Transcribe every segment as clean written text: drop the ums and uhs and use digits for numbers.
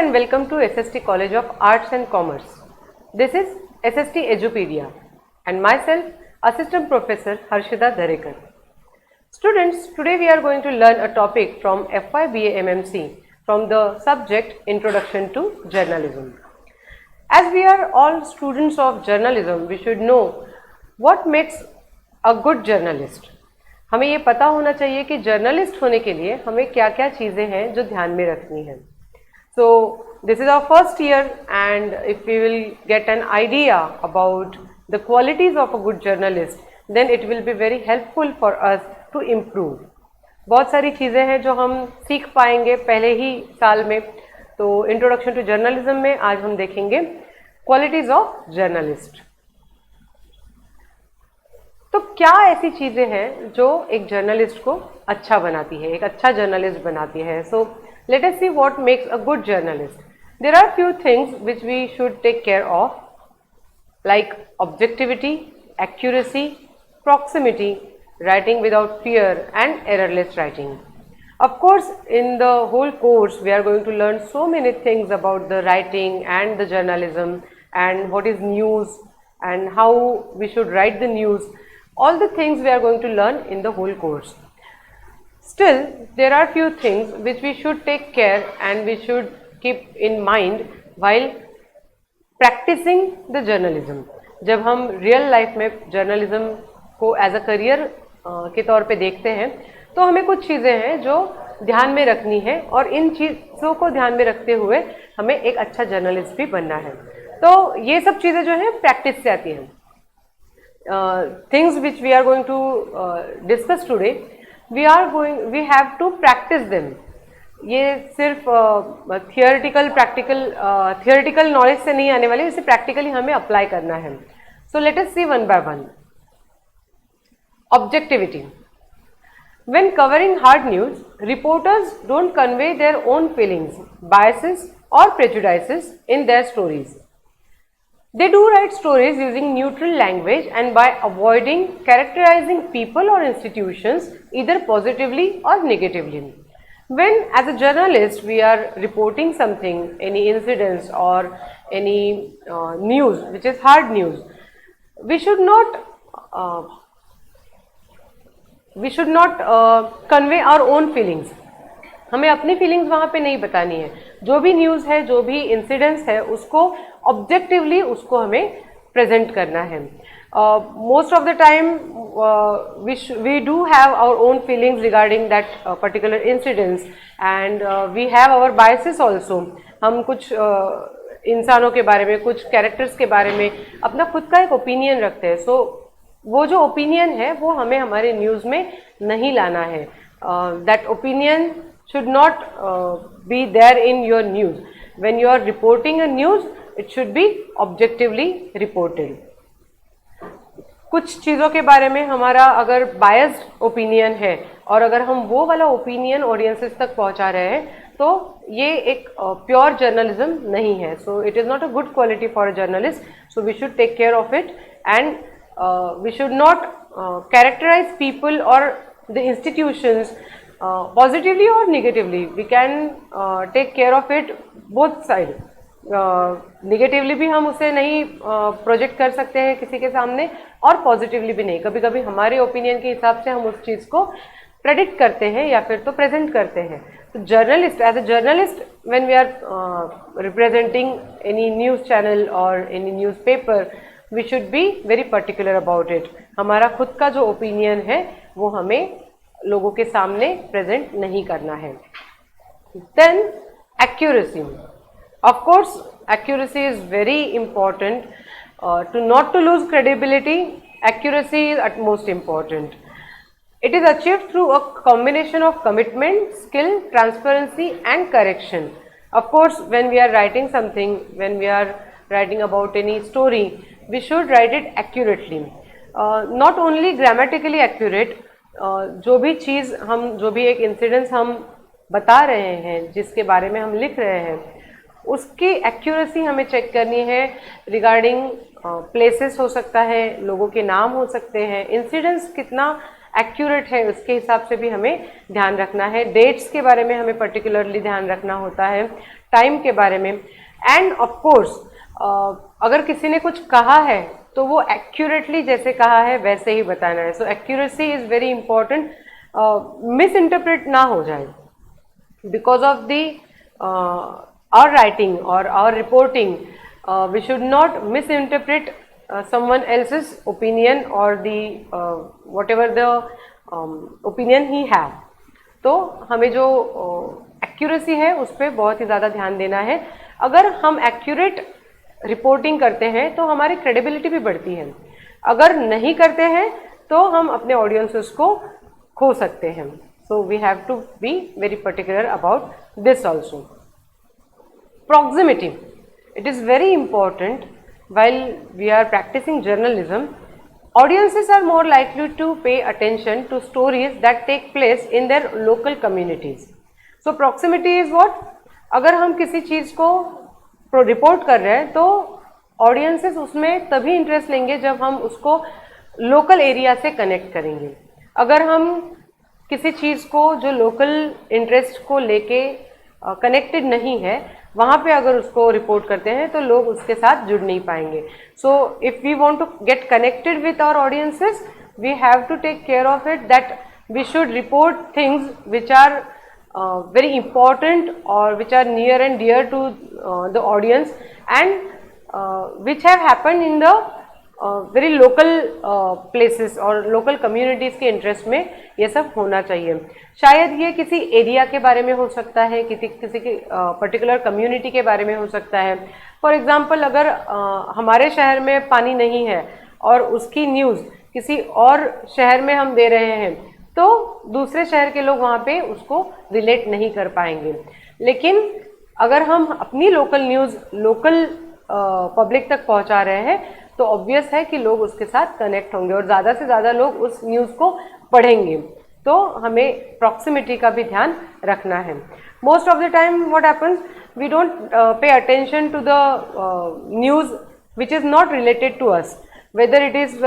and welcome to SST College of Arts and Commerce. This is SST Edupedia and myself, Assistant Professor Harshida Dharekar. Students, today we are going to learn a topic from FY BA MMC from the subject Introduction to Journalism. As we are all students of journalism, we should know what makes a good journalist. हमें ये पता होना चाहिए कि journalist होने के लिए हमें क्या क्या चीज़ें हैं जो ध्यान में रखनी है. So this is our first year, and if we will get an idea about the qualities of a good journalist, then it will be very helpful for us to improve. बहुत सारी चीज़ें हैं जो हम सीख पाएंगे पहले ही साल में. तो इंट्रोडक्शन टू जर्नलिज्म में आज हम देखेंगे क्वालिटीज़ ऑफ जर्नलिस्ट. तो क्या ऐसी चीज़ें हैं जो एक जर्नलिस्ट को अच्छा बनाती है, एक अच्छा जर्नलिस्ट बनाती है. So let us see what makes a good journalist. There are few things which we should take care of, like objectivity, accuracy, proximity, writing without fear, and errorless writing. Of course, in the whole course, we are going to learn so many things about the writing and the journalism and what is news and how we should write the news. All the things we are going to learn in the whole course. Still, there are few things which we should take care and we should keep in mind while practicing the journalism. जब हम real life में journalism को as a career के तौर पे देखते हैं तो हमें कुछ चीज़ें हैं जो ध्यान में रखनी है और इन चीज़ों को ध्यान में रखते हुए हमें एक अच्छा जर्नलिस्ट भी बनना है. तो ये सब चीज़ें जो हैं प्रैक्टिस से आती हैं. Things which we are going to discuss today, we have to practice them. ये सिर्फ थियोरेटिकल नॉलेज से नहीं आने वाली, इसे प्रैक्टिकली हमें अप्लाई करना है. So let us see one by one. Objectivity. When covering hard news, reporters don't convey their own feelings, biases or prejudices in their stories. They do write stories using neutral language and by avoiding characterizing people or institutions either positively or negatively. When as a journalist we are reporting something, any incidents or any news which is hard news, we should not convey our own feelings. हमें अपनी feelings वहाँ पे नहीं बतानी है. जो भी news है, जो भी इंसिडेंट्स है, उसको ऑब्जेक्टिवली उसको हमें प्रेजेंट करना है. Most of the time we do have our own feelings regarding that particular incidents and we have our biases also. हम कुछ इंसानों के बारे में, कुछ कैरेक्टर्स के बारे में अपना खुद का एक ओपिनियन रखते हैं. सो वो जो ओपिनियन है वो हमें हमारे न्यूज़ में नहीं लाना है. That opinion should not be there in your news. When you are reporting a news, it should be objectively reported. कुछ चीज़ों के बारे में हमारा अगर बायस्ड ओपिनियन है और अगर हम वो वाला ओपिनियन ऑडियंसेस तक पहुंचा रहे हैं तो ये एक प्योर जर्नलिज्म नहीं है. So it is not a good quality for a journalist. So we should take care of it and we should not characterize people or the institutions positively or negatively. We can take care of it both side. Negatively भी हम उसे नहीं project कर सकते हैं किसी के सामने और पॉजिटिवली भी नहीं. कभी कभी हमारे ओपिनियन के हिसाब से हम उस चीज़ को प्रेडिक्ट करते हैं या फिर तो प्रेजेंट करते हैं. तो journalist, as a journalist, when we are representing any news channel और any newspaper, we should be very particular about it. हमारा खुद का जो ओपिनियन है वो हमें लोगों के सामने प्रेजेंट नहीं करना है. Then accuracy. Of course, accuracy is very important. To not to lose credibility, accuracy is at most important. It is achieved through a combination of commitment, skill, transparency and correction. Of course, when we are writing something, when we are writing about any story, we should write it accurately. Not only grammatically accurate, जो भी चीज़ हम, जो भी एक incidence हम बता रहे हैं, जिसके बारे में हम लिख रहे हैं, उसकी एक्यूरेसी हमें चेक करनी है. रिगार्डिंग प्लेसेस हो सकता है, लोगों के नाम हो सकते हैं, इंसिडेंट्स कितना एक्यूरेट है उसके हिसाब से भी हमें ध्यान रखना है। डेट्स के बारे में हमें पर्टिकुलरली ध्यान रखना होता है, टाइम के बारे में। एंड ऑफ कोर्स अगर किसी ने कुछ कहा है तो वो एक्यूरेटली जैसे कहा है वैसे ही बताना है। So accuracy is very important, misinterpret ना हो जाए because of the our writing or our reporting. We should not misinterpret someone else's opinion or the whatever the opinion he have. तो हमें जो एक्यूरेसी है उस पर बहुत ही ज़्यादा ध्यान देना है। अगर हम एक्यूरेट रिपोर्टिंग करते हैं तो हमारी क्रेडिबिलिटी भी बढ़ती है, अगर नहीं करते हैं तो हम अपने ऑडियंसेस को खो सकते हैं। So we have to be very particular about this also. Proximity. It is very important while we are practicing journalism. Audiences are more likely to pay attention to stories that take place in their local communities. So proximity is what? अगर हम किसी चीज़ को report कर रहे हैं तो audiences उसमें तभी इंटरेस्ट लेंगे जब हम उसको लोकल एरिया से कनेक्ट करेंगे। अगर हम किसी चीज़ को जो लोकल इंटरेस्ट को लेके कनेक्टेड नहीं है वहाँ पे अगर उसको रिपोर्ट करते हैं तो लोग उसके साथ जुड़ नहीं पाएंगे। So if we want to get connected with our audiences we have to take care of it that we should report things which are very important or which are near and dear to the audience and which have happened in the very local places और local communities के interest में ये सब होना चाहिए। शायद ये किसी एरिया के बारे में हो सकता है, किसी की पर्टिकुलर कम्युनिटी के बारे में हो सकता है। फॉर एग्जांपल अगर हमारे शहर में पानी नहीं है और उसकी न्यूज़ किसी और शहर में हम दे रहे हैं तो दूसरे शहर के लोग वहाँ पे उसको रिलेट नहीं कर पाएंगे। लेकिन अगर हम अपनी लोकल न्यूज़ लोकल पब्लिक तक पहुँचा रहे हैं तो ऑब्वियस है कि लोग उसके साथ कनेक्ट होंगे और ज़्यादा से ज़्यादा लोग उस न्यूज़ को पढ़ेंगे। तो हमें प्रॉक्सिमिटी का भी ध्यान रखना है। Most of the time what happens we don't pay attention to the news which is not related to us, whether it is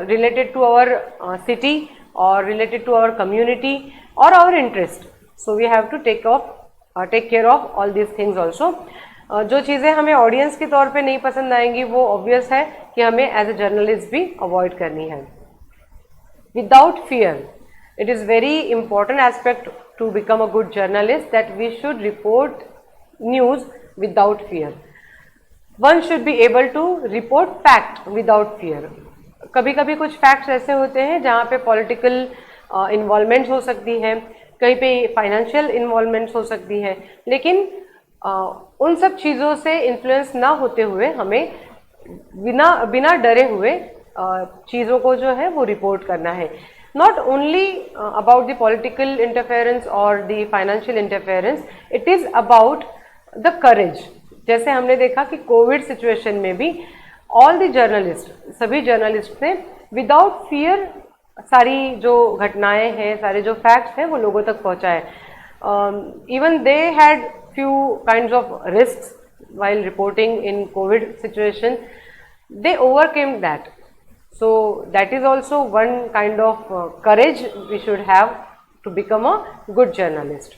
related to our city or related to our community or our interest. So we have to take care of all these things also. जो चीज़ें हमें audience के तौर पे नहीं पसंद आएंगी वो ऑब्वियस है कि हमें एज ए जर्नलिस्ट भी अवॉइड करनी है। Without fear, it is very important aspect to become a good journalist that we should report news without fear. One should be able to report fact without fear. कभी कभी कुछ facts ऐसे होते हैं जहाँ पे पॉलिटिकल इन्वॉल्वमेंट्स हो सकती हैं, कहीं पे फाइनेंशियल इन्वॉल्वमेंट्स हो सकती है, लेकिन उन सब चीज़ों से इन्फ्लुएंस ना होते हुए हमें बिना डरे हुए चीज़ों को जो है वो रिपोर्ट करना है। Not only about the political interference और the financial interference, it is about the courage. जैसे हमने देखा कि कोविड सिचुएशन में भी ऑल द जर्नलिस्ट, सभी जर्नलिस्ट ने विदाउट फियर सारी जो घटनाएं हैं, सारे जो फैक्ट्स हैं वो लोगों तक पहुंचाए। Even they had few kinds of risks while reporting in COVID situation, they overcame that. So that is also one kind of courage we should have to become a good journalist.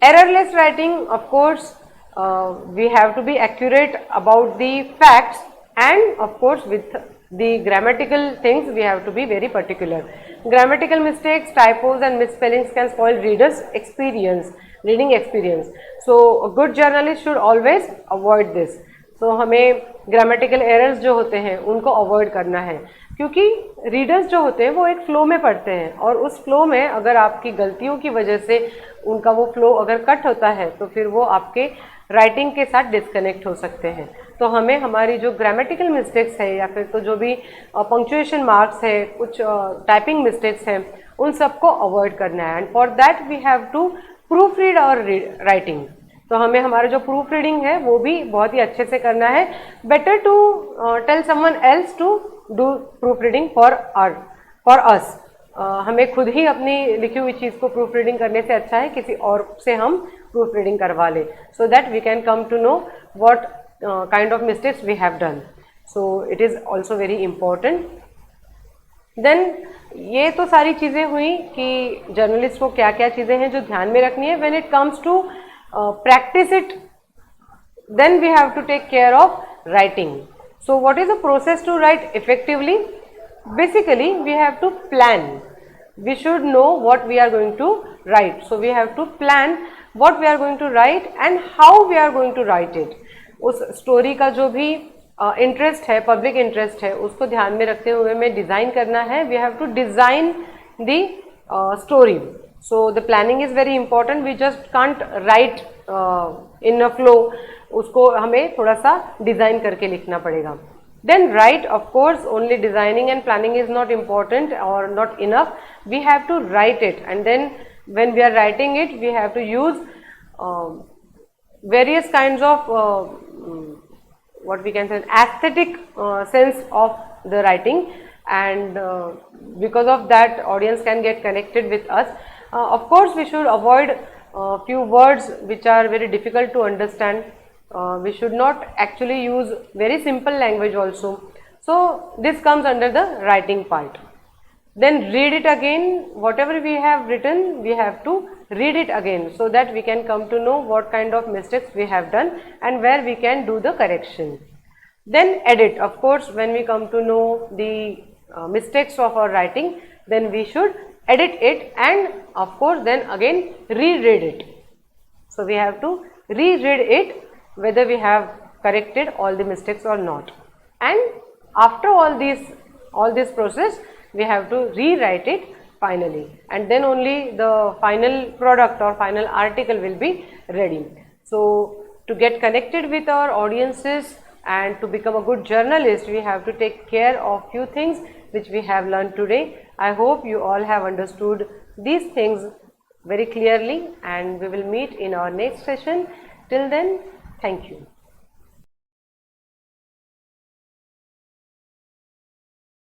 Errorless writing, of course, we have to be accurate about the facts, and of course with the grammatical things we have to be very particular. Grammatical mistakes, typos and misspellings can spoil readers' reading experience. So a good journalist should always avoid this. So हमें grammatical errors जो होते हैं उनको avoid करना है, क्योंकि readers जो होते हैं वो एक फ्लो में पढ़ते हैं और उस फ्लो में अगर आपकी गलतियों की वजह से उनका वो फ्लो अगर कट होता है तो फिर वो आपके राइटिंग के साथ डिस्कनेक्ट हो सकते हैं। तो हमें हमारी जो ग्रामेटिकल मिस्टेक्स है या फिर तो जो भी पंक्चुएशन मार्क्स है, कुछ टाइपिंग मिस्टेक्स हैं, उन सबको अवॉइड करना है। And for that we have to proofread और राइटिंग। तो हमें हमारा जो प्रूफ रीडिंग है वो भी बहुत ही अच्छे से करना है। Better to tell someone else to do proofreading for us. हमें खुद ही अपनी लिखी हुई चीज़ को प्रूफ रीडिंग करने से अच्छा है किसी और से हम प्रूफ रीडिंग करवा लें, so that we can come to know what kind of mistakes we have done. So it is also very important. Then ये तो सारी चीज़ें हुई कि जर्नलिस्ट को क्या क्या चीज़ें हैं जो ध्यान में रखनी है. When it comes to practice it, then we have to take care of writing. So what is the process to write effectively? Basically we have to plan. We should know what we are going to write. So we have to plan what we are going to write and how we are going to write it. उस story का जो भी interest है, public interest है, उसको ध्यान में रखते हुए हमें डिज़ाइन करना है. We have to design the story. So the planning is very important. We just can't write in a flow. उसको हमें थोड़ा सा डिज़ाइन करके लिखना पड़ेगा. Then write, of course, only designing and planning is not important or not enough. We have to write it, and then when we are writing it, we have to use various kinds of what we can say aesthetic sense of the writing, and because of that audience can get connected with us. Of course, we should avoid few words which are very difficult to understand. We should not actually use very simple language also. So this comes under the writing part. Then read it again. Whatever we have written, we have to read it again so that we can come to know what kind of mistakes we have done and where we can do the correction. Then edit. Of course, when we come to know the mistakes of our writing, then we should edit it, and of course then again reread it. So we have to reread it whether we have corrected all the mistakes or not, and after all this process we have to rewrite it finally, and then only the final product or final article will be ready. So to get connected with our audiences and to become a good journalist, we have to take care of few things which we have learned today. I hope you all have understood these things very clearly, and we will meet in our next session. Till then, thank you.